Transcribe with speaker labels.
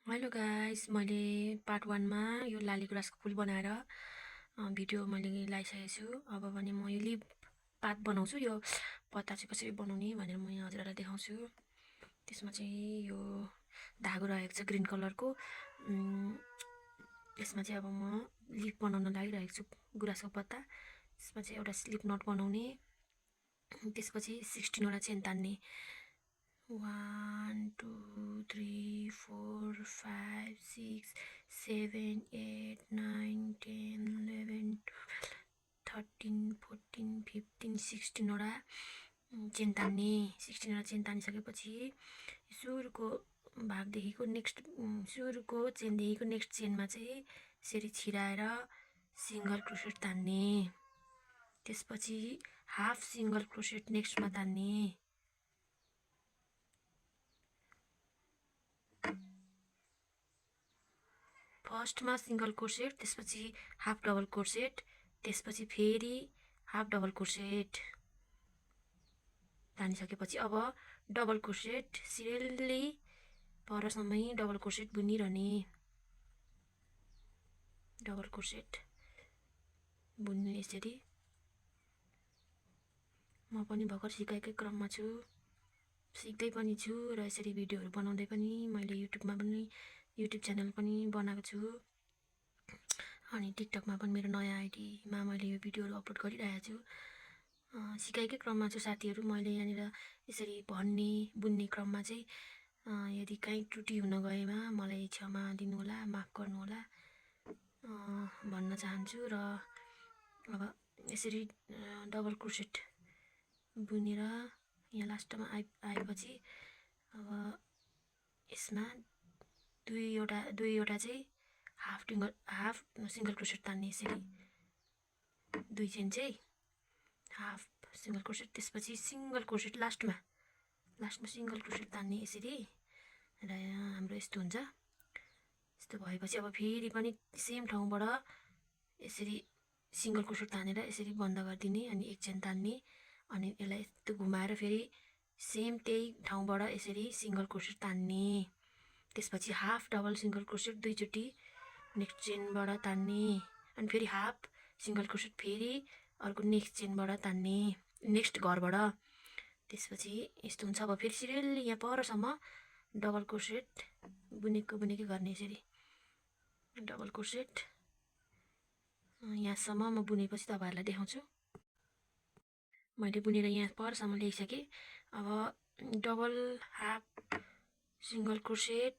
Speaker 1: Hello guys, मैले part 1 मा यो लालीगुराँसको फुल बनाएर भिडियो मैले लगाइसकेको छु। अब भने म यो लिप पात बनाउँछु। यो पत्ता चाहिँ कसरी बनाउने भनेर म यहाँ हजुरहरूलाई देखाउँछु। त्यसमा चाहिँ यो धागो रहेको छ ग्रीन कलरको। त्यसमा चाहिँ अब म लिप बनाउन लागिरहेको छु गुराँसको पत्ता। त्यसमा चाहिँ एउटा स्लिप नट बनाउने, त्यसपछि 16 वटा चेन तान्ने। 1 2 3 4 5 6 7 8 9 10 11 12 13 14 15 16 वटा चेन तान्ने। 16 वटा चेन तानिसकेपछि सुरुको भागदेखिको सुरुको चेनदेखिको नेक्स्ट चेनमा चाहिँ यसरी छिराएर सिङ्गल क्रोसेट तान्ने। त्यसपछि हाफ सिङ्गल क्रोसेट नेक्स्टमा तान्ने। फर्स्टमा सिङ्गल क्रोसेट, त्यसपछि हाफ डबल क्रोसेट, त्यसपछि फेरि हाफ डबल क्रोसेट तानिसकेपछि अब डबल क्रोसेट सिरियल्ली परसम्मै डबल क्रोसेट बुनिरहने। डबल क्रोसेट बुन्ने यसरी। म पनि भर्खर सिकाइकै क्रममा छु, सिक्दै पनि छु र यसरी भिडियोहरू बनाउँदै पनि मैले युट्युब च्यानल पनि बनाएको छु। अनि टिकटकमा पनि मेरो नयाँ आइडीमा मैले यो भिडियोहरू अपलोड गरिरहेको छु। सिकाइकै क्रममा छु साथीहरू। मैले यहाँनिर यसरी बुन्ने क्रममा चाहिँ यदि काहीँ त्रुटि हुन गएमा मलाई क्षमा दिनुहोला, माफ गर्नुहोला भन्न चाहन्छु। र अब यसरी डबल क्रोसेट बुनेर यहाँ लास्टमा आएपछि अब यसमा दुईवटा चाहिँ हाफ सिङ्गल क्रोसेट तान्ने। यसरी 2 चेन चाहिँ हाफ सिङ्गल क्रोसेट, त्यसपछि सिङ्गल क्रोसेट लास्टमा सिङ्गल क्रोसेट तान्ने यसरी। र हाम्रो यस्तो हुन्छ। यस्तो भएपछि अब फेरि पनि सेम ठाउँबाट यसरी सिङ्गल क्रोसेट तानेर यसरी बन्द गरिदिने। अनि एक चेन तान्ने, अनि यसलाई यस्तो घुमाएर फेरि सेम त्यही ठाउँबाट यसरी सिङ्गल क्रोसेट तान्ने। त्यसपछि हाफ डबल सिङ्गल क्रोसेट 2 चोटि नेक्स्ट चेनबाट तान्ने। अनि फेरि हाफ सिङ्गल क्रोसेट फेरि अर्को नेक्स्ट चेनबाट तान्ने, नेक्स्ट घरबाट। त्यसपछि यस्तो हुन्छ। अब फेरि सिरियल्ली यहाँ परसम्म डबल क्रोसेट बुनेकै गर्ने। यसरी डबल क्रोसेट यहाँसम्म म बुनेपछि तपाईँहरूलाई देखाउँछु। मैले बुनेर यहाँ परसम्म ल्याइसकेँ। अब डबल हाफ सिङ्गल क्रोसेट